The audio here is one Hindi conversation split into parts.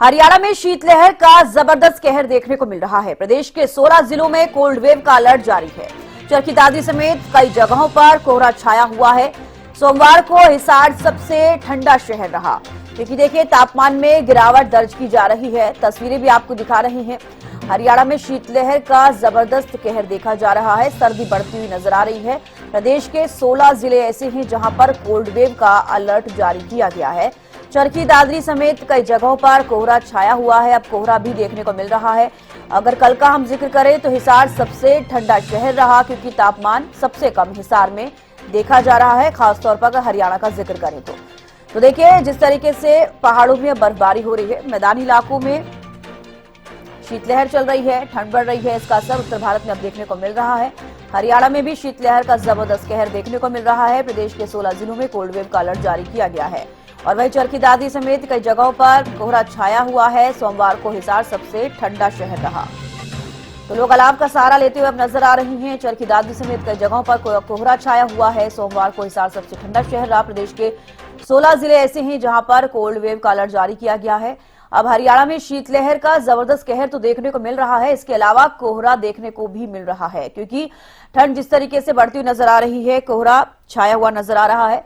हरियाणा में शीतलहर का जबरदस्त कहर देखने को मिल रहा है। प्रदेश के 16 जिलों में कोल्ड वेव का अलर्ट जारी है। चरखी दादरी समेत कई जगहों पर कोहरा छाया हुआ है। सोमवार को हिसार सबसे ठंडा शहर रहा, क्योंकि देखिए तापमान में गिरावट दर्ज की जा रही है। तस्वीरें भी आपको दिखा रही हैं। हरियाणा में शीतलहर का जबरदस्त कहर देखा जा रहा है। सर्दी बढ़ती हुई नजर आ रही है। प्रदेश के 16 जिले ऐसे हैं जहां पर कोल्ड वेव का अलर्ट जारी किया गया है। चरखी दादरी समेत कई जगहों पर कोहरा छाया हुआ है। अब कोहरा भी देखने को मिल रहा है। अगर कल का हम जिक्र करें तो हिसार सबसे ठंडा शहर रहा, क्योंकि तापमान सबसे कम हिसार में देखा जा रहा है। खासतौर पर अगर हरियाणा का जिक्र करें तो देखिए जिस तरीके से पहाड़ों में बर्फबारी हो रही है, मैदानी इलाकों में शीतलहर चल रही है, ठंड बढ़ रही है। इसका असर उत्तर भारत में अब देखने को मिल रहा है। हरियाणा में भी शीतलहर का जबरदस्त कहर देखने को मिल रहा है। प्रदेश के 16 जिलों में कोल्ड वेव का अलर्ट जारी किया गया है और वहीं चरखी दादरी समेत कई जगहों पर कोहरा छाया हुआ है। सोमवार को हिसार सबसे ठंडा शहर रहा, तो लोग अलाव का सहारा लेते हुए अब नजर आ रही हैं। चरखी दादरी समेत कई जगहों पर कोहरा छाया हुआ है। सोमवार को हिसार सबसे ठंडा शहर रहा। प्रदेश के 16 जिले ऐसे हैं जहां पर कोल्ड वेव का अलर्ट जारी किया गया है। अब हरियाणा में शीतलहर का जबरदस्त कहर तो देखने को मिल रहा है। इसके अलावा कोहरा देखने को भी मिल रहा है, क्योंकि ठंड जिस तरीके से बढ़ती हुई नजर आ रही है, कोहरा छाया हुआ नजर आ रहा है।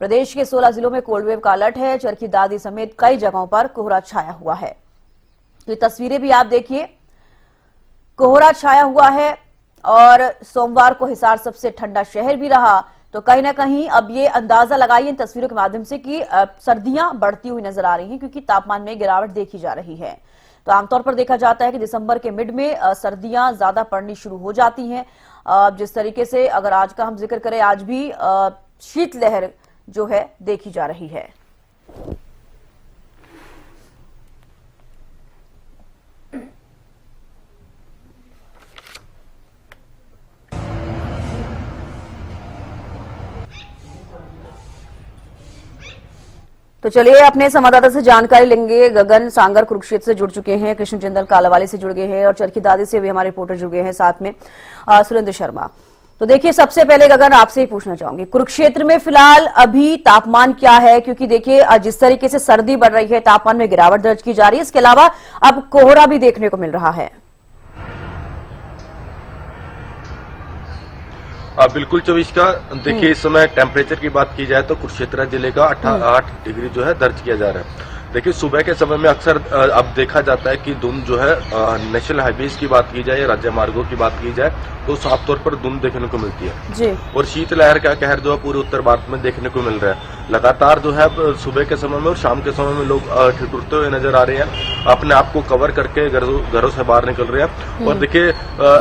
प्रदेश के 16 जिलों में कोल्ड वेव का अलर्ट है। चरखी दादरी समेत कई जगहों पर कोहरा छाया हुआ है। ये तस्वीरें भी आप देखिए, कोहरा छाया हुआ है और सोमवार को हिसार सबसे ठंडा शहर भी रहा। तो कहीं ना कहीं अब ये अंदाजा लगाइए इन तस्वीरों के माध्यम से कि सर्दियां बढ़ती हुई नजर आ रही हैं, क्योंकि तापमान में गिरावट देखी जा रही है। तो आमतौर पर देखा जाता है कि दिसंबर के मिड में सर्दियां ज्यादा पड़नी शुरू हो जाती हैं। जिस तरीके से अगर आज का हम जिक्र करें, आज भी शीतलहर जो है देखी जा रही है। तो चलिए अपने संवाददाता से जानकारी लेंगे। गगन सांगर कुरुक्षेत्र से जुड़ चुके हैं, कृष्ण जिंदल कालावाली से जुड़ गए हैं और चरखी दादरी से भी हमारे रिपोर्टर जुड़ गए हैं, साथ में सुरेंद्र शर्मा। तो देखिए सबसे पहले गगन आपसे ही पूछना चाहूंगी, कुरुक्षेत्र में फिलहाल अभी तापमान क्या है? क्योंकि देखिए जिस तरीके से सर्दी बढ़ रही है, तापमान में गिरावट दर्ज की जा रही है। इसके अलावा अब कोहरा भी देखने को मिल रहा है। बिल्कुल चविष्का, देखिए इस समय टेम्परेचर की बात की जाए तो कुरुक्षेत्र जिले का 8 डिग्री जो है दर्ज किया जा रहा है। देखिए सुबह के समय में अक्सर अब देखा जाता है कि धुंध जो है नेशनल हाईवेज की बात की जाए या राज्य मार्गों की बात की जाए तो साफ तौर पर धुंध देखने को मिलती है जी। और शीतलहर का कहर जो है पूरे उत्तर भारत में देखने को मिल रहा है। लगातार जो है सुबह के समय में और शाम के समय में लोग ठिठुरते हुए नजर आ रहे हैं, अपने आप को कवर करके घरों से बाहर निकल रहे हैं। और देखिए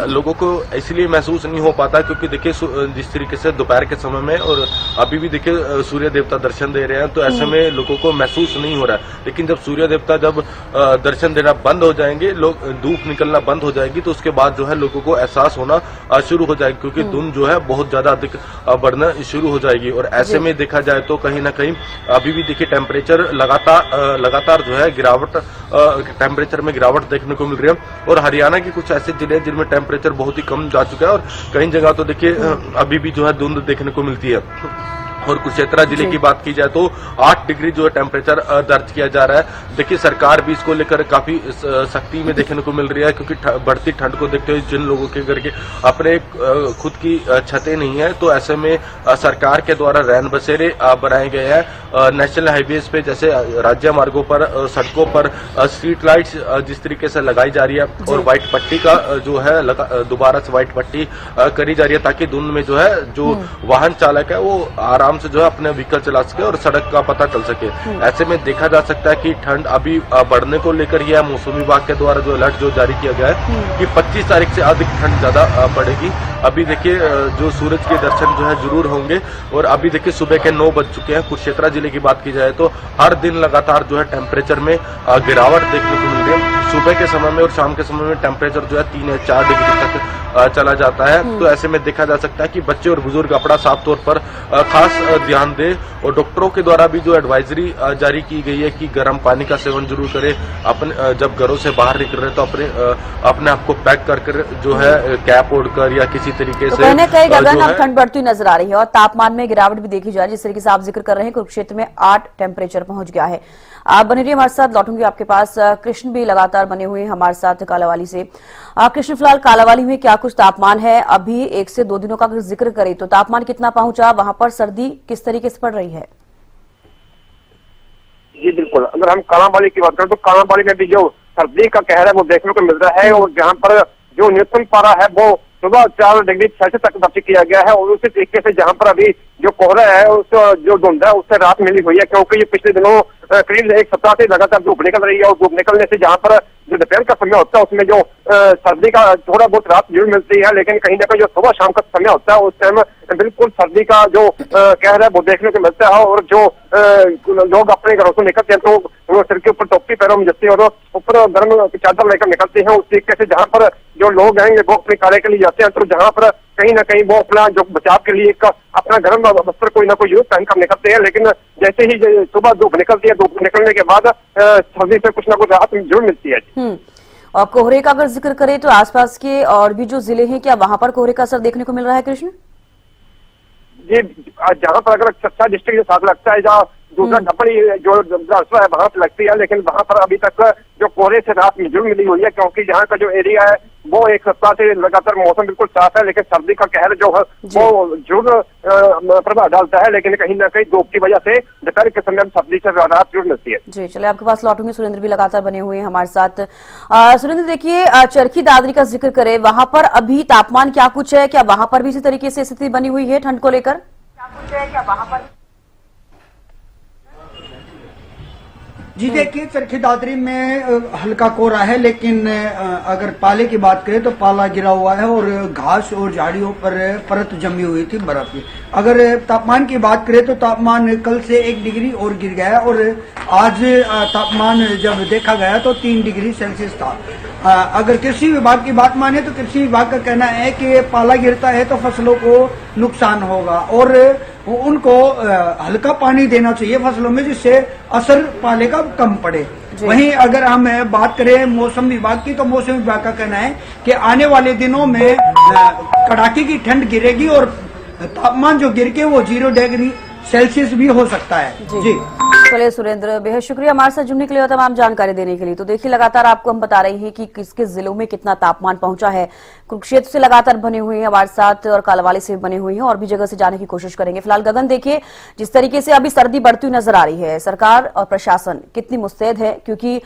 लोगों को इसलिए महसूस नहीं हो पाता क्योंकि देखिए जिस तरीके से दोपहर के समय में और अभी भी देखिए सूर्य देवता दर्शन दे रहे हैं, तो ऐसे में लोगों को महसूस नहीं हो रहा है। लेकिन जब सूर्य देवता जब दर्शन देना बंद हो जाएंगे, लोग धूप निकलना बंद हो जाएगी, तो उसके बाद जो है लोगों को एहसास होना शुरू हो जाएगी, क्योंकि धुंध जो है बहुत ज्यादा अधिक बढ़ना शुरू हो जाएगी। और ऐसे में देखा जाए तो कहीं ना कहीं अभी भी देखिए टेम्परेचर लगातार जो है गिरावट, टेम्परेचर में गिरावट देखने को मिल रही है। और हरियाणा के कुछ ऐसे जिले हैं जिनमें टेम्परेचर बहुत ही कम जा चुका है और कई जगह तो देखिए अभी भी जो है धुंध देखने को मिलती है। और कुरुक्षेत्र जिले की बात की जाए तो 8 डिग्री जो है टेम्परेचर दर्ज किया जा रहा है। देखिए सरकार भी इसको लेकर काफी सख्ती में देखने को मिल रही है, क्योंकि बढ़ती ठंड को देखते हुए जिन लोगों के घर के अपने खुद की छतें नहीं है, तो ऐसे में सरकार के द्वारा रैन बसेरे बनाए गए हैं। नेशनल हाईवेज पे जैसे राज्य मार्गों पर सड़कों पर स्ट्रीट लाइट्स जिस तरीके से लगाई जा रही है और व्हाइट पट्टी का जो है दोबारा से व्हाइट पट्टी करी जा रही है, ताकि धुंध में जो है जो वाहन चालक है वो आराम से जो है अपने व्हीकल चला सके और सड़क का पता चल सके। ऐसे में देखा जा सकता है कि ठंड अभी बढ़ने को लेकर यह मौसम विभाग के द्वारा जो अलर्ट जो जारी किया गया है कि 25 तारीख से अधिक ठंड ज्यादा बढ़ेगी। अभी देखिए जो सूरज के दर्शन जो है जरूर होंगे। और अभी देखिए सुबह के 9 बज चुके हैं। कुरुक्षेत्र जिले की बात की जाए तो हर दिन लगातार जो है टेम्परेचर में गिरावट देखने को मिल रही है। सुबह के समय में और शाम के समय में टेम्परेचर जो है 3 या 4 डिग्री तक चला जाता है। तो ऐसे में देखा जा सकता है कि बच्चे और बुजुर्ग अपना साफ तौर पर खास ध्यान दें। और डॉक्टरों के द्वारा भी जो एडवाइजरी जारी की गई है कि गर्म पानी का सेवन जरूर करें। अपने जब घरों से बाहर निकल रहे तो अपने आप को पैक कर जो है कैप ओढ़कर या किसी तरीके से कई गगन अब ठंड बढ़ती नजर आ रही है और तापमान में गिरावट भी देखी जा रही है। जिस तरीके से आप जिक्र कर रहे हैं कुरुक्षेत्र में 8 टेम्परेचर पहुंच गया है। आप बने रहिए हमारे साथ, लौटूंगी आपके पास। कृष्ण भी लगातार बने हुए हैं हमारे साथ कालावाली से। कृष्ण, फिलहाल कालावाली में क्या कुछ तापमान है? अभी 1 से 2 दिनों का अगर जिक्र करें तो तापमान कितना पहुंचा, वहां पर सर्दी किस तरीके से पड़ रही है? जी बिल्कुल, अगर हम कालाबाड़ी की बात करें तो कालाबाड़ी में भी जो सर्दी का कहर है वो देखने को मिल रहा है, और जहाँ पर जो न्यूनतम पारा है वो सुबह 4 डिग्री सेल्सियस तक दर्ज किया गया है। और उसी तरीके से जहाँ पर अभी जो कोहरा है, उस जो धुंध है उससे राहत मिली हुई है, क्योंकि ये पिछले दिनों करीब 1 सप्ताह से लगातार धूप निकल रही है, और धूप निकलने से जहाँ पर जो दोपहर का समय होता है उसमें जो सर्दी का थोड़ा बहुत राहत जरूर मिलती है, लेकिन कहीं ना कहीं जो सुबह शाम का समय होता है उस टाइम बिल्कुल सर्दी का जो कहर है वो देखने को मिलता है। और जो लोग अपने घरों से निकलते हैं तो वो सिर के ऊपर टोपी पैरों में जैसे और ऊपर गर्म चादर लेकर निकलते हैं। उस तरीके से जहाँ पर जो लोग हैं वो अपने कार्य के लिए जाते हैं, तो जहाँ पर कहीं ना कहीं वो अपना जो बचाव के लिए एक अपना गर्म वस्त्र कोई ना कोई यूज पहनकर निकलते हैं, लेकिन जैसे ही सुबह धूप निकलती है, धूप निकलने के बाद सर्दी से कुछ ना कुछ राहत जरूर मिलती है। और कोहरे का अगर जिक्र करें तो आसपास के और भी जो जिले हैं, क्या वहां पर कोहरे का असर देखने को मिल रहा है कृष्ण? ये जहाँ पर अगर चर्चा डिस्ट्रिक्ट के साथ लगता है, जहाँ दूसरा डबड़ी जो है वहां से लगती है, लेकिन वहां पर अभी तक जो कोहरे से राहत जरूर मिली हुई है, क्योंकि यहाँ का जो एरिया है वो 1 सप्ताह से लगातार मौसम बिल्कुल साफ है, लेकिन सर्दी का कहर जो है वो जरूर प्रभाव डालता है, लेकिन कहीं ना कहीं धूप की वजह से दोपहर के समय सर्दी से राहत जरूर मिलती है। जी चलिए, आपके पास लौटूंगी। सुरेंद्र भी लगातार बने हुए हैं हमारे साथ। सुरेंद्र, देखिए चरखी दादरी का जिक्र करें, वहां पर अभी तापमान क्या कुछ है? क्या वहां पर भी इसी तरीके से स्थिति बनी हुई है ठंड को लेकर? क्या कुछ है, क्या वहां पर? जी देखिए, चरखी दादरी में हल्का कोहरा है, लेकिन अगर पाले की बात करें तो पाला गिरा हुआ है और घास और झाड़ियों पर परत जमी हुई थी बर्फ की। अगर तापमान की बात करें तो तापमान कल से 1 डिग्री और गिर गया है, और आज तापमान जब देखा गया तो 3 डिग्री सेल्सियस था। अगर कृषि विभाग की बात माने तो कृषि विभाग का कहना है कि पाला गिरता है तो फसलों को नुकसान होगा, और उनको हल्का पानी देना चाहिए फसलों में, जिससे असर पाले का कम पड़े। वहीं अगर हम बात करें मौसम विभाग की, तो मौसम विभाग का कहना है कि आने वाले दिनों में कड़ाके की ठंड गिरेगी और तापमान जो गिर के वो 0 डिग्री सेल्सियस भी हो सकता है। जी चलिए सुरेंद्र, बेहद शुक्रिया हमारे साथ जुड़ने के लिए और तमाम जानकारी देने के लिए। तो देखिए, लगातार आपको हम बता रहे हैं कि किस किस जिलों में कितना तापमान पहुंचा है। कुरुक्षेत्र से लगातार बने हुए हैं हमारे साथ, और कालावाली से बने हुए हैं, और भी जगह से जाने की कोशिश करेंगे। फिलहाल गगन, देखिए जिस तरीके से अभी सर्दी बढ़ती हुई नजर आ रही है, सरकार और प्रशासन कितनी मुस्तैद है, क्योंकि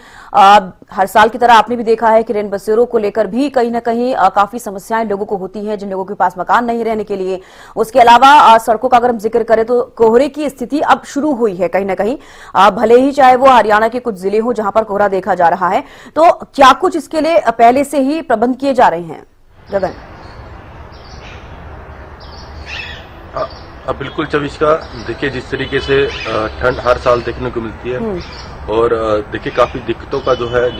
हर साल की तरह आपने भी देखा है कि रैन बसेरों को लेकर भी कहीं ना कहीं काफी समस्याएं लोगों को होती है, जिन लोगों के पास मकान नहीं रहने के लिए। उसके अलावा सड़कों का अगर हम जिक्र करें तो कोहरे की स्थिति अब शुरू हुई है कहीं ना कहीं, भले ही चाहे वो हरियाणा के कुछ जिले हो जहां पर कोहरा देखा जा रहा है। तो क्या कुछ इसके लिए पहले से ही प्रबंध किए जा रहे हैं गगन? बिल्कुल चविष्का, देखिए जिस तरीके से ठंड हर साल देखने को मिलती है, और देखिए काफी दिक्कतों का जो है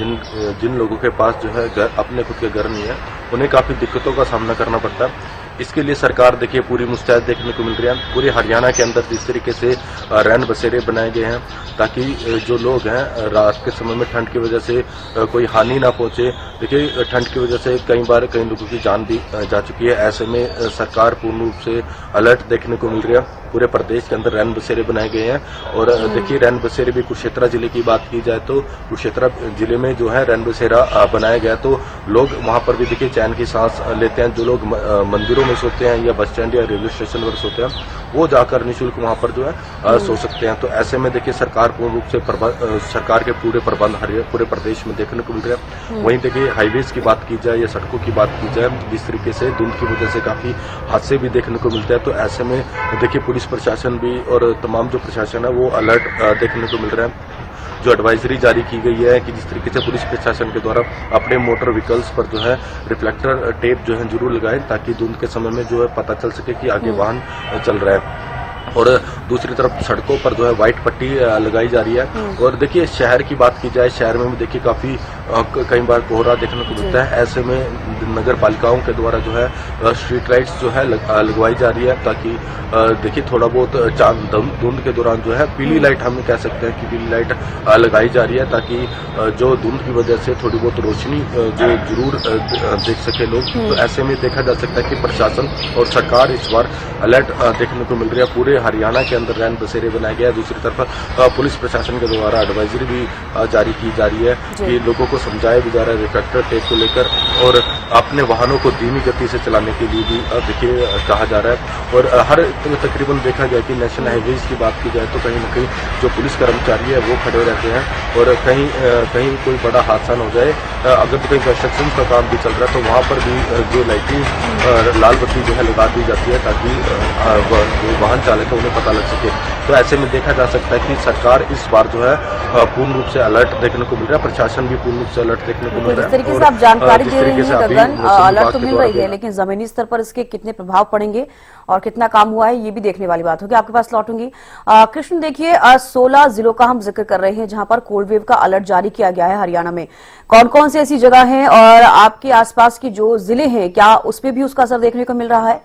जिन लोगों के पास जो है अपने खुद के घर नहीं है, उन्हें काफी दिक्कतों का सामना करना पड़ता है। इसके लिए सरकार देखिए पूरी मुस्तैद देखने को मिल रही है। पूरे हरियाणा के अंदर जिस तरीके से रैन बसेरे बनाए गए हैं, ताकि जो लोग हैं रात के समय में ठंड की वजह से कोई हानि ना पहुंचे। देखिए ठंड की वजह से कई बार कई लोगों की जान भी जा चुकी है। ऐसे में सरकार पूर्ण रूप से अलर्ट देखने को मिल रही है। पूरे प्रदेश के अंदर रैन बसेरे बनाए गए हैं, और देखिए रैन बसेरे भी कुरुक्षेत्र जिले की बात की जाए तो कुरुक्षेत्र जिले में जो है रैन बसेरा बनाया गया, तो लोग वहां पर भी देखिए चैन की सांस लेते हैं। जो लोग मंदिरों में सोते हैं या बस स्टैंड या रेलवे स्टेशन पर सोते हैं, वो जाकर निःशुल्क वहां पर जो है सो सकते हैं। तो ऐसे में देखिए सरकार पूर्ण रूप से सरकार के पूरे प्रबंध पूरे प्रदेश में देखने को मिल रहे हैं। वहीं देखिए हाईवेज की बात की जाए या सड़कों की बात की जाए, जिस तरीके से धुंध की वजह से काफी हादसे भी देखने को मिलते हैं। तो ऐसे में देखिए पुलिस प्रशासन भी और तमाम जो प्रशासन है वो अलर्ट देखने को मिल रहा है। जो एडवाइजरी जारी की गई है कि जिस तरीके से पुलिस प्रशासन के द्वारा अपने मोटर व्हीकल्स पर जो है रिफ्लेक्टर टेप जो है जरूर लगाएं, ताकि धुंध के समय में जो है पता चल सके कि आगे वाहन चल रहा है। और दूसरी तरफ सड़कों पर जो है व्हाइट पट्टी लगाई जा रही है। और देखिए शहर की बात की जाए, शहर में भी देखिए काफी कई बार कोहरा देखने को मिलता है। ऐसे में नगर पालिकाओं के द्वारा जो है स्ट्रीट लाइट्स जो है लगवाई जा रही है, ताकि देखिए थोड़ा बहुत धुंध के दौरान जो है पीली लाइट हम कह सकते हैं कि पीली लाइट लगाई जा रही है, ताकि जो धुंध की वजह से थोड़ी बहुत रोशनी जो जरूर देख सके लोग। तो ऐसे में देखा जा सकता है कि प्रशासन और सरकार इस बार अलर्ट देखने को मिल रही है। पूरे हरियाणा के अंदर रैन बसेरे बनाया गया है, दूसरी तरफ पुलिस प्रशासन के द्वारा एडवाइजरी भी जारी की जा रही है कि लोगों को समझाया भी जा रहा है रिफ्लेक्टर टेप को लेकर, और अपने वाहनों को धीमी गति से चलाने के लिए भी देखिए कहा जा रहा है। और हर तकरीबन देखा जाए कि नेशनल हाईवेज की बात की जाए तो कहीं न कहीं जो पुलिस कर्मचारी है वो खड़े रहते हैं, और कहीं कोई बड़ा हादसा न हो जाए, अगर कहीं कंस्ट्रक्शन का काम भी चल रहा है तो वहाँ पर भी जो लाइटिंग लाल बत्ती जो है लगा दी जाती है ताकि वाहन चालक है उन्हें पता लग सके। तो ऐसे में देखा जा सकता है कि सरकार इस बार जो है पूर्ण रूप से अलर्ट देखने को मिल रहा है, प्रशासन भी पूर्ण रूप से अलर्ट देखने को मिल रहा है। जिस तरीके से आप जानकारी दे रहे हैं गगन, अलर्ट तो मिल रही है, लेकिन जमीनी स्तर पर इसके कितने प्रभाव पड़ेंगे और कितना काम हुआ है ये भी देखने वाली बात होगी। आपके पास लौटूंगी। कृष्ण, देखिए 16 जिलों का हम जिक्र कर रहे हैं जहां पर कोल्ड वेव का अलर्ट जारी किया गया है हरियाणा में। कौन कौन सी ऐसी जगह हैं और आपके आसपास की जो जिले हैं क्या उसपे भी उसका असर देखने को मिल रहा है?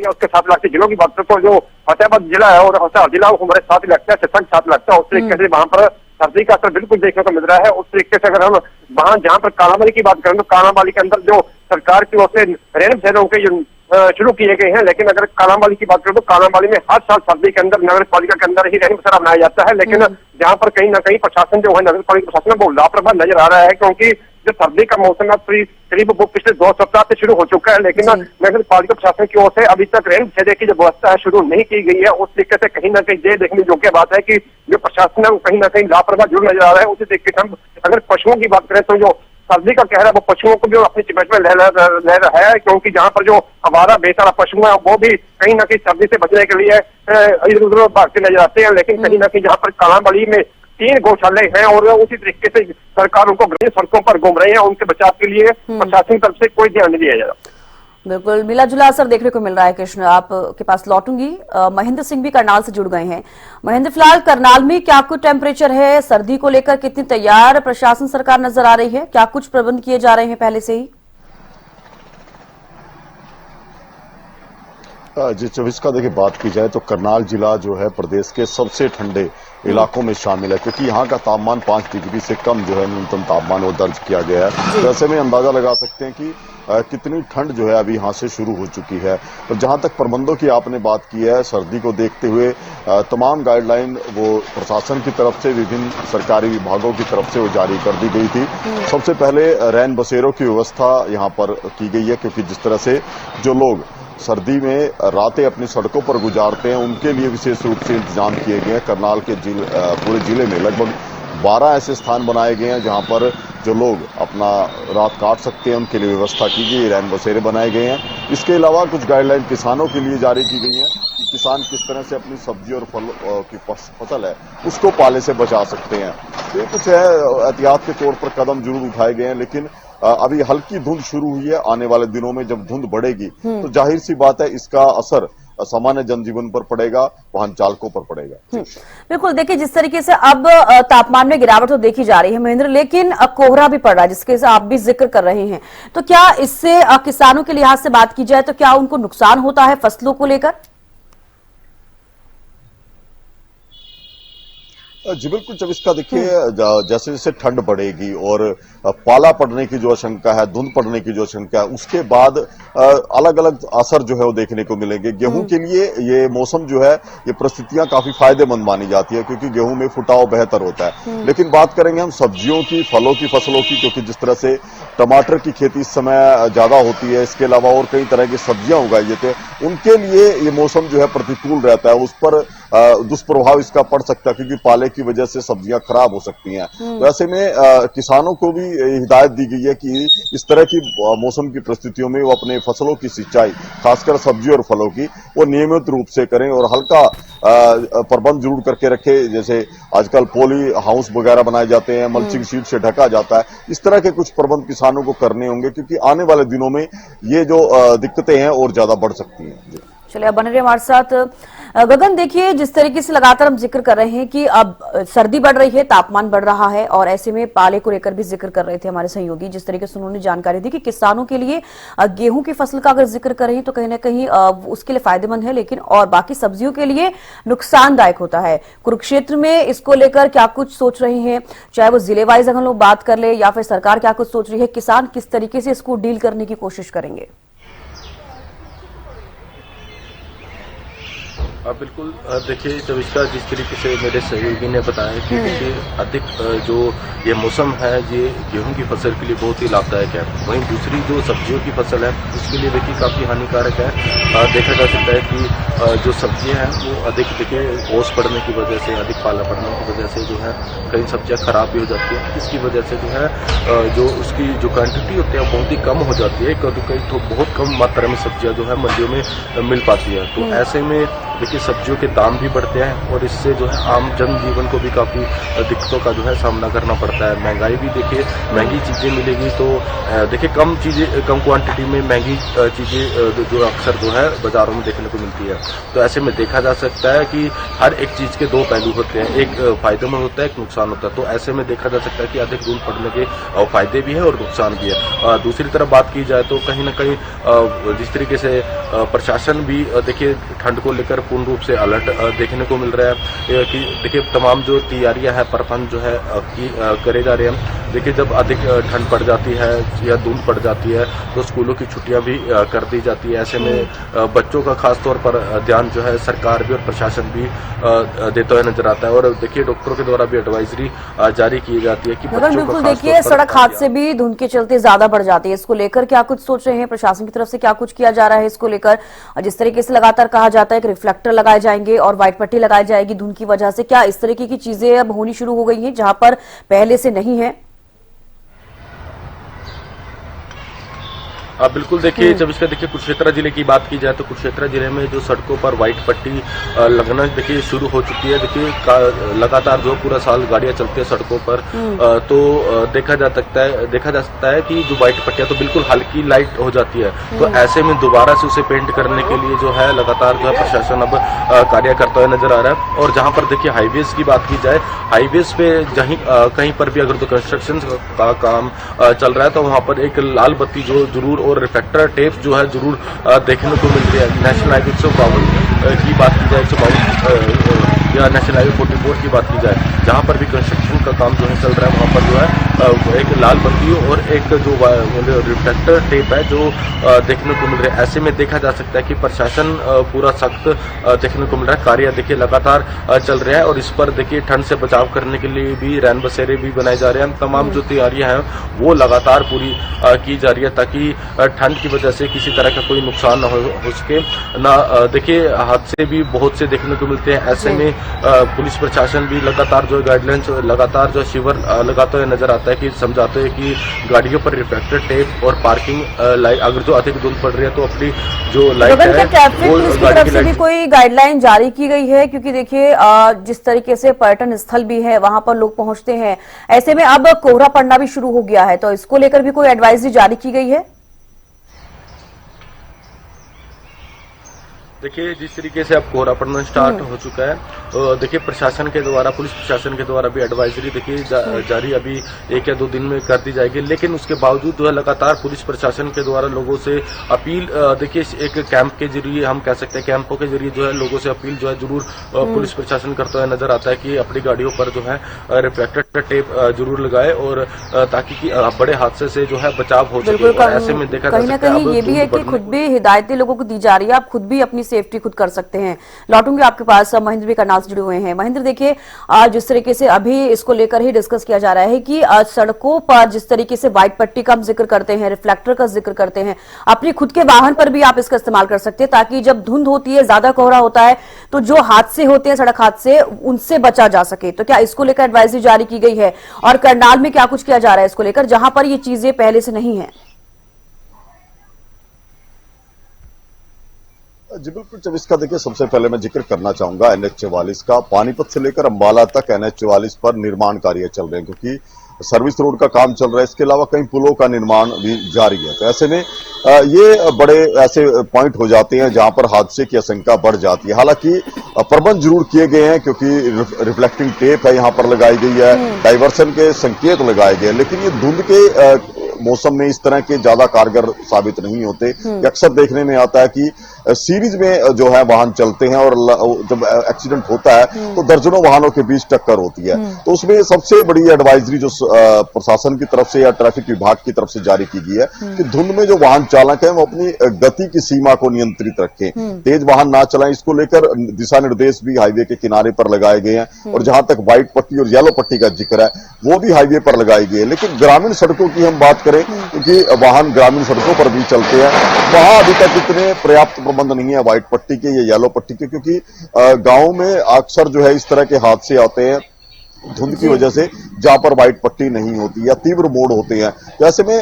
उसके साथ लगते जिलों की बात करें तो जो फतेहाबाद जिला है और हिसार जिला हमारे साथ ही लगता है, शशांक साथ लगता है, उस तरीके से वहां पर सर्दी का असर बिल्कुल देखने को मिल रहा है। उस तरीके से अगर हम वहां जहां पर कालाबाली की बात करें तो कालाबाली के अंदर जो सरकार की ओर से रैन बसेरों के शुरू किए गए हैं, लेकिन अगर कालाबाली की बात करें तो कालाबाली में हर साल सर्दी के अंदर नगर पालिका के अंदर ही रैन बसेरा बनाया जाता है, लेकिन जहां पर कहीं ना कहीं प्रशासन जो है नगर पालिका प्रशासन वो लापरवाह नजर आ रहा है, क्योंकि जो सर्दी का मौसम है करीब वो पिछले 2 सप्ताह से शुरू हो चुका है, लेकिन नगर पालिका प्रशासन की ओर से अभी तक रैन बसेरे की जो व्यवस्था है शुरू नहीं की गई है। उस तरीके से कहीं ना कहीं ये देखने योग्य बात है कि जो प्रशासन है वो कहीं ना कहीं लापरवाह जरूर नजर आ रहा है। उसी तरीके से हम अगर पशुओं की बात करें तो जो सर्दी का कहर है वो पशुओं को भी अपनी चपेट में ले रहा है, क्योंकि जहां पर जो हमारा बेचारा पशु है वो भी कहीं ना कहीं सर्दी से बचने के लिए इधर उधर भागते नजर आते हैं, लेकिन कहीं ना कहीं जहां पर कालाबाली में 3 गौशाले हैं और उसी तरीके से सरकार उनको ग्रामीण सड़कों पर घूम रही है, उनके बचाव के लिए प्रशासन की तरफ से कोई ध्यान नहीं दिया जा रहा। बिल्कुल मिला जुला असर देखने को मिल रहा है। कृष्ण, आपके पास लौटूंगी। महेंद्र सिंह भी करनाल से जुड़ गए हैं। महेंद्र, फिलहाल करनाल में क्या कुछ टेम्परेचर है, सर्दी को लेकर कितनी तैयार प्रशासन सरकार नजर आ रही है, क्या कुछ प्रबंध किए जा रहे हैं पहले से ही? जी 24 का देखिए बात की जाए तो करनाल जिला जो है प्रदेश के सबसे ठंडे इलाकों में शामिल है, क्योंकि यहाँ का तापमान 5 डिग्री से कम जो है न्यूनतम तापमान वो दर्ज किया गया है। तो ऐसे में अंदाजा लगा सकते हैं कि कितनी ठंड जो है अभी यहाँ से शुरू हो चुकी है। और जहां तक प्रबंधों की आपने बात की है, सर्दी को देखते हुए तमाम गाइडलाइन वो प्रशासन की तरफ से विभिन्न सरकारी विभागों की तरफ से वो जारी कर दी गई थी। सबसे पहले रैन बसेरों की व्यवस्था यहाँ पर की गई है, क्योंकि जिस तरह से जो लोग सर्दी में रातें अपनी सड़कों पर गुजारते हैं उनके लिए विशेष रूप से इंतजाम किए गए हैं। करनाल के पूरे जिले में लगभग 12 ऐसे स्थान बनाए गए हैं जहां पर जो लोग अपना रात काट सकते हैं उनके लिए व्यवस्था की गई, रैन बसेरे बनाए गए हैं। इसके अलावा कुछ गाइडलाइन किसानों के लिए जारी की गई हैं कि किसान किस तरह से अपनी सब्जी और फल की फसल है उसको पाले से बचा सकते हैं। तो ये कुछ है एहतियात के तौर पर कदम जरूर उठाए गए हैं, लेकिन अभी हल्की धुंध शुरू हुई है। आने वाले दिनों में जब धुंध बढ़ेगी तो जाहिर सी बात है इसका असर सामान्य जनजीवन पर पड़ेगा, वाहन चालकों पर पड़ेगा। बिल्कुल, देखिए जिस तरीके से अब तापमान में गिरावट तो देखी जा रही है महेंद्र, लेकिन कोहरा भी पड़ रहा है जिसके से आप भी जिक्र कर रहे हैं, तो क्या इससे किसानों के लिहाज से बात की जाए तो क्या उनको नुकसान होता है फसलों को लेकर? जी बिल्कुल 24 का देखिए जैसे जैसे ठंड बढ़ेगी और पाला पड़ने की जो आशंका है, धुंध पड़ने की जो आशंका है, उसके बाद अलग अलग असर जो है वो देखने को मिलेंगे। गेहूं के लिए ये मौसम जो है ये परिस्थितियां काफी फायदेमंद मानी जाती है, क्योंकि गेहूं में फुटाव बेहतर होता है। लेकिन बात करेंगे हम सब्जियों की, फलों की फसलों की, क्योंकि जिस तरह से टमाटर की खेती इस समय ज्यादा होती है, इसके अलावा और कई तरह की सब्जियां उगाई जाती है, उनके लिए ये मौसम जो है प्रतिकूल रहता है, उस पर दुष्प्रभाव इसका पड़ सकता है, क्योंकि पाले की वजह से सब्जियां खराब हो सकती हैं। तो ऐसे में किसानों को भी हिदायत दी गई है कि इस तरह की मौसम की परिस्थितियों में वो अपने फसलों की सिंचाई, खासकर सब्जी और फलों की, वो नियमित रूप से करें और हल्का प्रबंध जरूर करके रखे। जैसे आजकल पॉली हाउस वगैरह बनाए जाते हैं, मल्चिंग शीट से ढका जाता है, इस तरह के कुछ प्रबंध किसानों को करने होंगे, क्योंकि आने वाले दिनों में ये जो दिक्कतें हैं और ज्यादा बढ़ सकती हैं। चलिए अब बने रहिए हमारे साथ। गगन, देखिए जिस तरीके से लगातार हम जिक्र कर रहे हैं कि अब सर्दी बढ़ रही है, तापमान बढ़ रहा है, और ऐसे में पाले को लेकर भी जिक्र कर रहे थे हमारे सहयोगी, जिस तरीके से उन्होंने जानकारी दी कि किसानों के लिए गेहूं की फसल का अगर जिक्र करें तो कहीं ना कहीं उसके लिए फायदेमंद है, लेकिन और बाकी सब्जियों के लिए नुकसानदायक होता है। कुरुक्षेत्र में इसको लेकर क्या कुछ सोच रहे हैं, चाहे वो जिले वाइज अगर लोग बात कर ले या फिर सरकार क्या कुछ सोच रही है, किसान किस तरीके से इसको डील करने की कोशिश करेंगे? बिल्कुल देखिए चविष्का, जिस तरीके से मेरे सहयोगी ने बताया कि देखिए अधिक जो ये मौसम है ये गेहूं की फसल के लिए बहुत ही लाभदायक है। वहीं दूसरी जो सब्जियों की फसल है उसके लिए देखिए काफ़ी हानिकारक है। देखा जा सकता है कि जो सब्जियां हैं वो अधिक देखिए ओस पड़ने की वजह से, अधिक पाला पड़ने की वजह से जो है कई सब्जियां खराब भी हो जाती है। इसकी वजह से जो है जो उसकी जो क्वांटिटी होती है बहुत ही कम हो जाती है। कई तो बहुत कम मात्रा में सब्जियां जो है मंडियों में मिल पाती है। तो ऐसे में देखिए सब्जियों के दाम भी बढ़ते हैं और इससे जो है आम जनजीवन को भी काफ़ी दिक्कतों का जो है सामना करना पड़ता है। महंगाई भी देखिए, महंगी चीज़ें मिलेगी तो देखिए कम क्वांटिटी में महंगी चीज़ें जो अक्सर जो है बाज़ारों में देखने को मिलती है। तो ऐसे में देखा जा सकता है कि हर एक चीज़ के दो पहलू होते हैं, एक फायदेमंद होता है, एक नुकसान होता है। तो ऐसे में देखा जा सकता है कि अधिक धूल पड़ने के फायदे भी है और नुकसान भी है। दूसरी तरफ बात की जाए तो कहीं ना कहीं जिस तरीके से प्रशासन भी देखिए ठंड को लेकर पूर्ण रूप से अलर्ट देखने को मिल रहा है कि देखिए तमाम जो तैयारियां है, प्रबंध जो है करे जा रहे हैं। देखिए जब अधिक ठंड पड़ जाती है या धूल पड़ जाती है तो स्कूलों की छुट्टियां भी कर दी जाती है। ऐसे में बच्चों का खास तौर पर ध्यान जो है सरकार भी और प्रशासन भी देता हुआ नजर आता है। और देखिए डॉक्टरों के द्वारा भी एडवाइजरी जारी की जाती है कि बिल्कुल देखिए सड़क हादसे भी धुंध के चलते ज्यादा बढ़ जाती है। इसको लेकर क्या कुछ सोच रहे हैं प्रशासन की तरफ से, क्या कुछ किया जा रहा है इसको लेकर? जिस तरीके से लगातार कहा जाता है कि रिफ्लेक्टर लगाए जाएंगे और व्हाइट पट्टी लगाई जाएगी धुंध की वजह से, क्या इस तरीके की चीजें अब होनी शुरू हो गई हैं जहां पर पहले से नहीं है? बिल्कुल देखिए जब इसका देखिए कुरुक्षेत्र जिले की बात की जाए तो कुरुक्षेत्र जिले में जो सड़कों पर व्हाइट पट्टी लगना देखिए शुरू हो चुकी है। देखिए लगातार जो पूरा साल गाड़ियां चलती है सड़कों पर तो देखा जा सकता है कि जो व्हाइट पट्टियां तो बिल्कुल हल्की लाइट हो जाती है। तो ऐसे में दोबारा से उसे पेंट करने के लिए जो है लगातार जो है प्रशासन अब कार्य करता हुआ नजर आ रहा है। और जहां पर देखिए हाईवेज की बात की जाए, हाईवेज पे कहीं पर भी अगर तो कंस्ट्रक्शन का काम चल रहा है तो वहां पर एक लाल बत्ती जो जरूर और रिफ्लेक्टर टेप जो है जरूर देखने को मिल रही है। नेशनल हाईवे 152 की बात की जाए, 152 या नेशनल हाईवे 44 की बात की जाए, जहां पर भी कंस्ट्रक्शन का काम जो है चल रहा है वहां पर जो है एक लाल बत्ती और एक जो रिफ्लेक्टर टेप है जो देखने को मिल रहा है। ऐसे में देखा जा सकता है कि प्रशासन पूरा सख्त देखने को मिल रहा है। कार्य देखिए लगातार चल रहा है और इस पर देखिए ठंड से बचाव करने के लिए भी रैन बसेरे भी बनाए जा रहे हैं। तमाम जो तैयारियां हैं वो लगातार पूरी की जा रही है ताकि ठंड की वजह से किसी तरह का कोई नुकसान न हो सके ना। देखिए हादसे भी बहुत से देखने को मिलते हैं। ऐसे में पुलिस प्रशासन भी लगातार जो गाइडलाइंस लगातार जो शिविर लगाते हुए नजर आता है कि समझाते हैं कि गाड़ियों पर रिफ्लेक्टर टेप और पार्किंग लाइट अगर जो अधिक धुंध पड़ रही है तो अपनी जो लाइट है ट्रैफिक पुलिस की तरफ से भी कोई गाइडलाइन जारी की गई है? क्योंकि देखिए जिस तरीके से पर्यटन स्थल भी है वहां पर लोग पहुंचते हैं, ऐसे में अब कोहरा पड़ना भी शुरू हो गया है तो इसको लेकर भी कोई एडवाइजरी जारी की गई है? देखिए जिस तरीके से अब कोहरा पड़ना स्टार्ट हो चुका है देखिए प्रशासन के द्वारा, पुलिस प्रशासन के द्वारा भी एडवाइजरी देखिए जारी अभी 1 या 2 दिन में कर दी जाएगी। लेकिन उसके बावजूद जो है लगातार पुलिस प्रशासन के द्वारा लोगों से अपील देखिए एक कैंप के जरिए, हम कह सकते हैं कैंपों के जरिए जो है लोगों से अपील जो है जरूर पुलिस प्रशासन करता हुआ नजर आता है कि अपनी गाड़ियों पर जो है रिफ्लेक्टर टेप जरूर लगाए और ताकि बड़े हादसे से जो है बचाव हो सके। ऐसे में देखा कहीं ना कहीं ये भी है कि खुद भी हिदायतें लोगों को दी जा रही है, आप खुद भी अपनी सेफ्टी खुद कर सकते हैं। लौटूंगे आपके पास, महेंद्र भी करनाल से जुड़े हुए हैं। महेंद्र देखिए जिस तरीके से अभी इसको लेकर ही डिस्कस किया जा रहा है कि सड़कों पर जिस तरीके से व्हाइट पट्टी का जिक्र करते हैं, रिफ्लेक्टर का जिक्र करते हैं, अपनी खुद के वाहन पर भी आप इसका इस्तेमाल कर सकते हैं ताकि जब धुंध होती है, ज्यादा कोहरा होता है तो जो हादसे होते हैं सड़क हादसे उनसे बचा जा सके। तो क्या इसको लेकर एडवाइजरी जारी की गई है और करनाल में क्या कुछ किया जा रहा है इसको लेकर जहां पर ये चीजें पहले से नहीं है? जी बिल्कुल, जब इसका देखिए सबसे पहले मैं जिक्र करना चाहूंगा NH-44 का। पानीपत से लेकर अंबाला तक NH-44 पर निर्माण कार्य चल रहे हैं क्योंकि सर्विस रोड का काम चल रहा है। इसके अलावा कई पुलों का निर्माण भी जारी है। तो ऐसे में ये बड़े ऐसे पॉइंट हो जाते हैं जहां पर हादसे की आशंका बढ़ जाती है। हालांकि प्रबंध जरूर किए गए हैं क्योंकि रिफ्लेक्टिंग टेप है यहाँ पर लगाई गई है, डाइवर्सन के संकेत लगाए गए हैं, लेकिन ये धुंध के मौसम में इस तरह के ज्यादा कारगर साबित नहीं होते। अक्सर देखने में आता है कि सीरीज में जो है वाहन चलते हैं और जब एक्सीडेंट होता है तो दर्जनों वाहनों के बीच टक्कर होती है। तो उसमें सबसे बड़ी एडवाइजरी जो प्रशासन की तरफ से या ट्रैफिक विभाग की तरफ से जारी की गई है कि धुंध में जो वाहन चालक है वो अपनी गति की सीमा को नियंत्रित रखें, तेज वाहन ना चलाएं। इसको लेकर दिशा निर्देश भी हाईवे के किनारे पर लगाए गए हैं और जहां तक व्हाइट पट्टी और येलो पट्टी का जिक्र है वो भी हाईवे पर लगाई गई है। लेकिन ग्रामीण सड़कों की हम बात करें, क्योंकि वाहन ग्रामीण सड़कों पर भी चलते हैं, वहां अभी तक इतने पर्याप्त प्रबंध नहीं है व्हाइट पट्टी के या येलो पट्टी के, क्योंकि गांव में अक्सर जो है इस तरह के हादसे आते हैं धुंध की वजह से, जहां पर व्हाइट पट्टी नहीं होती या तीव्र मोड़ होते हैं। तो ऐसे में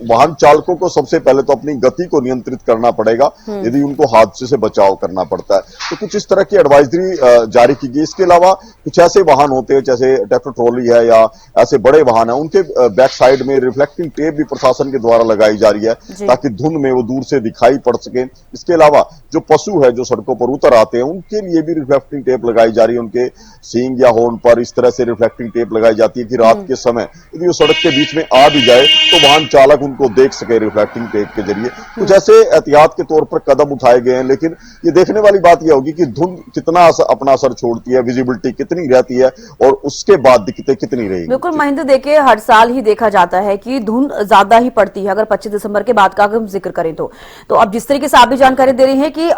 वाहन चालकों को सबसे पहले तो अपनी गति को नियंत्रित करना पड़ेगा यदि उनको हादसे से बचाव करना पड़ता है। तो कुछ इस तरह की एडवाइजरी जारी की गई। इसके अलावा कुछ ऐसे वाहन होते हैं जैसे ट्रैक्टर ट्रॉली है या ऐसे बड़े वाहन है, उनके बैक साइड में रिफ्लेक्टिंग टेप भी प्रशासन के द्वारा लगाई जा रही है ताकि धुंध में वो दूर से दिखाई पड़ सके। इसके अलावा जो पशु है जो सड़कों पर उतर आते हैं उनके लिए भी रिफ्लेक्टिंग टेप लगाई जा रही है, उनके सींग या होर्न पर इस तरह से रिफ्लेक्टिंग टेप लगाई जाती है कि रात के समय यदि वो सड़क के बीच में आ भी जाए तो वाहन चालक उनको देख सके रिफ्लेक्टिंग टेप के जरिए। कुछ ऐसे एहतियात के तौर पर कदम उठाए गए हैं, लेकिन ये देखने वाली बात यह होगी कि धुंध कितना अपना असर छोड़ती है, विजिबिलिटी कितनी रहती है और उसके बाद दिक्कतें कितनी रहेगी। बिल्कुल महेंद्र, देखिए हर साल ही देखा जाता है कि धुंध ज्यादा ही पड़ती है। अगर 25 दिसंबर के बाद का अगर हम जिक्र करें तो अब जिस तरीके से आप भी जानकारी दे रही हैं कि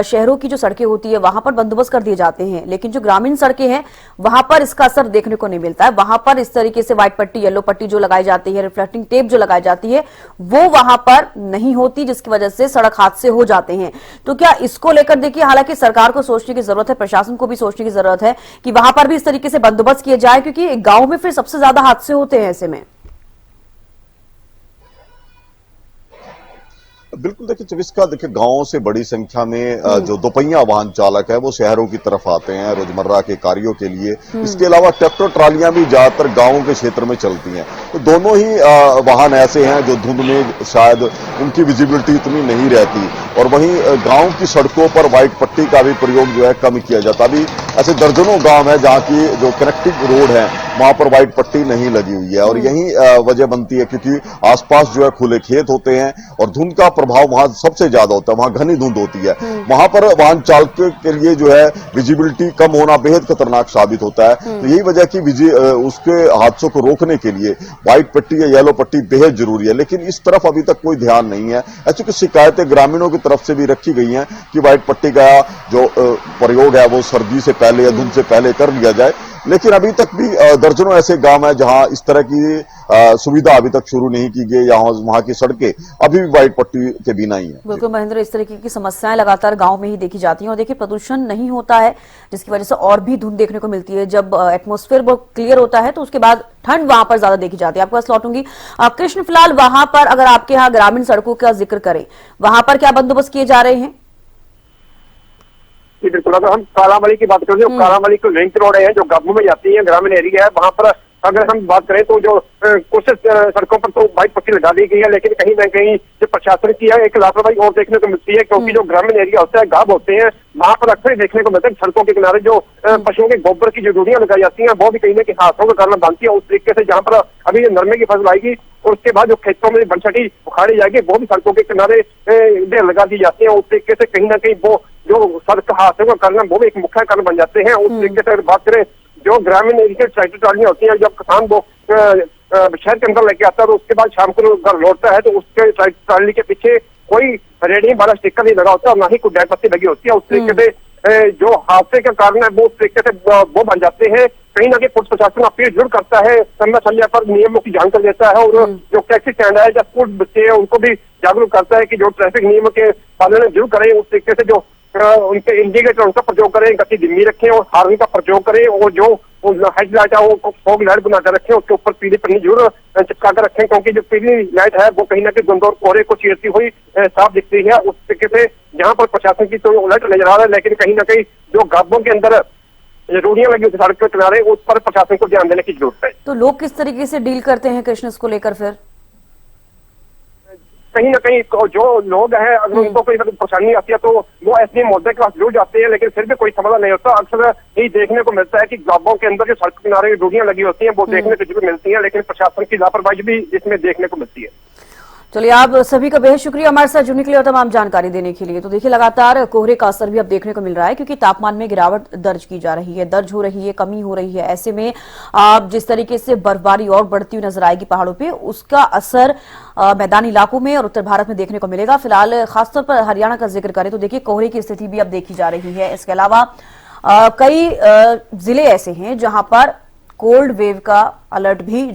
शहरों की जो सड़कें होती है वहां पर बंदोबस्त कर दिए जाते हैं, लेकिन जो ग्रामीण सड़कें हैं वहां पर इसका असर देखने को नहीं मिलता है। वहां पर इस तरीके से व्हाइट पट्टी, येलो पट्टी जो लगाई जाती है, रिफ्लेक्टिंग टेप जो लगाई जाती है वो वहां पर नहीं होती, जिसकी वजह से सड़क हादसे हो जाते हैं। तो क्या इसको लेकर देखिए, हालांकि सरकार को सोचने की जरूरत है, प्रशासन को भी सोचने की जरूरत है कि वहां पर भी इस तरीके से बंदोबस्त किया जाए, क्योंकि गांव में फिर सबसे ज्यादा हादसे होते हैं ऐसे में। बिल्कुल, देखिए चविस्का देखिए गांवों से बड़ी संख्या में जो दोपहिया वाहन चालक है वो शहरों की तरफ आते हैं रोजमर्रा के कार्यों के लिए। इसके अलावा ट्रैक्टर ट्रालियां भी ज्यादातर गांवों के क्षेत्र में चलती हैं। तो दोनों ही वाहन ऐसे हैं जो धुंध में शायद उनकी विजिबिलिटी इतनी नहीं रहती, और वहीं गांव की सड़कों पर व्हाइट पट्टी का भी प्रयोग जो है कम किया जाता। अभी ऐसे दर्जनों गांव है जहां की जो कनेक्टिंग रोड है वहां पर व्हाइट पट्टी नहीं लगी हुई है, और यही वजह बनती है क्योंकि आसपास जो है खुले खेत होते हैं और धुंध का प्रभाव वहां सबसे ज्यादा होता है, वहां घनी धुंध होती है। वहां पर वाहन चालक के लिए जो है विजिबिलिटी कम होना बेहद खतरनाक साबित होता है। तो यही वजह की उसके हादसों को रोकने के लिए व्हाइट पट्टी या येलो पट्टी बेहद जरूरी है, लेकिन इस तरफ अभी तक कोई ध्यान नहीं है। ऐसी कुछ शिकायतें ग्रामीणों की तरफ से भी रखी गई हैं कि व्हाइट पट्टी का जो प्रयोग है वो सर्दी से पहले या धुंध से पहले कर लिया जाए, लेकिन अभी तक भी दर्जनों ऐसे गांव हैं जहां इस तरह की सुविधा अभी तक शुरू नहीं की गई, या वहां की सड़कें अभी भी व्हाइट पट्टी के बिना ही है। बिल्कुल महेंद्र, इस तरीके की समस्याएं लगातार गांव में ही देखी जाती हैं, और देखिए प्रदूषण नहीं होता है जिसकी वजह से और भी धुंध देखने को मिलती है। जब एटमॉस्फेयर बहुत क्लियर होता है तो उसके बाद ठंड वहां पर ज्यादा देखी जाती है। आपके पास लौटूंगी कृष्ण, फिलहाल वहां पर अगर आपके यहाँ ग्रामीण सड़कों का जिक्र करें, वहां पर क्या बंदोबस्त किए जा रहे हैं? बिल्कुल, अगर हम कालाबाड़ी की बात करें तो कालाबाड़ी की लिंक रोड है जो गांवों में जाती है, ग्रामीण एरिया है, वहां पर अगर हम बात करें तो जो कुछ सड़कों पर तो व्हाइट पट्टी लगा दी गई है, लेकिन कहीं ना कहीं जो प्रशासन की है एक लापरवाही और देखने को मिलती है, क्योंकि जो ग्रामीण एरिया होता है, गांव होते हैं, वहां पर अक्सर देखने को मिलता है सड़कों के किनारे जो पशुओं के गोबर की जो डूरियां लगाई जाती हैं वो भी कहीं ना कहीं हादसों का कारण बनती है। उस तरीके से जहां पर अभी नरमे की फसल आएगी और उसके बाद जो खेतों में बनछटी उखाड़ी जाएगी वो भी सड़कों के किनारे ढेर लगा दी जाती है। उस तरीके से कहीं ना कहीं वो जो सड़क हादसों का कारण वो भी एक मुख्य कारण बन जाते हैं। उस तरीके से अगर बात करें जो ग्रामीण एरिया ट्रैक्टर ट्रालियां होती हैं, जब किसान वो शहर के अंदर लेके आता है तो उसके बाद शाम को घर लौटता है तो उसके ट्रैक्टर ट्राली के पीछे कोई रेडियम वाला स्टिकर नहीं लगा होता और ना ही कोई डेड पत्ती लगी होती है। उस तरीके से जो हादसे का कारण है वो उस तरीके से वो बन जाते हैं। कहीं ना कहीं पुलिस प्रशासन अपील जरूर करता है, समय समय पर नियमों की जानकारी देता है, और जो टैक्सी स्टैंड है या स्कूल बच्चे हैं उनको भी जागरूक करता है कि जो ट्रैफिक नियमों के पालन जरूर करें। उस तरीके से जो उनके इंडिकेटर उनका प्रयोग करें, गति धीमी रखें और हार्न का प्रयोग करें, और जो हेडलाइट है वो फॉग लाइट बनाकर रखें, उसके ऊपर पीली पन्नी जरूर चिपका कर रखें, क्योंकि जो पीली लाइट है वो कहीं ना कहीं धुंध और कोहरे को चीरती हुई साफ दिखती है। उस तरीके से जहाँ पर प्रशासन की तो अलर्ट नजर आ रहा है, लेकिन कहीं ना कहीं जो गांवों के अंदर रोडियां लगी होती सड़क के किनारे उस पर प्रशासन को ध्यान देने की जरूरत है। तो लोग किस तरीके से डील करते हैं कृष्ण इसको लेकर? फिर कहीं ना कहीं जो लोग हैं अगर उनको कोई परेशानी आती है तो वो एसडीएम महोदय के पास जरूर जाते हैं, लेकिन फिर भी कोई समाधान नहीं होता। अक्सर यही देखने को मिलता है कि गांवों के अंदर जो सड़क किनारे डूडियां लगी होती हैं वो देखने को जरूर मिलती हैं, लेकिन प्रशासन की लापरवाही भी इसमें देखने को मिलती है। चलिए, आप सभी का बेहद शुक्रिया हमारे साथ जुड़ने के लिए और तमाम जानकारी देने के लिए। तो देखिए, लगातार कोहरे का असर भी अब देखने को मिल रहा है, क्योंकि तापमान में गिरावट दर्ज की जा रही है, दर्ज हो रही है, कमी हो रही है। ऐसे में जिस तरीके से बर्फबारी और बढ़ती हुई नजर आएगी पहाड़ों पे, उसका असर मैदानी इलाकों में और उत्तर भारत में देखने को मिलेगा। फिलहाल खासतौर पर हरियाणा का जिक्र करें तो देखिए, कोहरे की स्थिति भी अब देखी जा रही है। इसके अलावा कई जिले ऐसे हैं जहां पर कोल्ड वेव का अलर्ट भी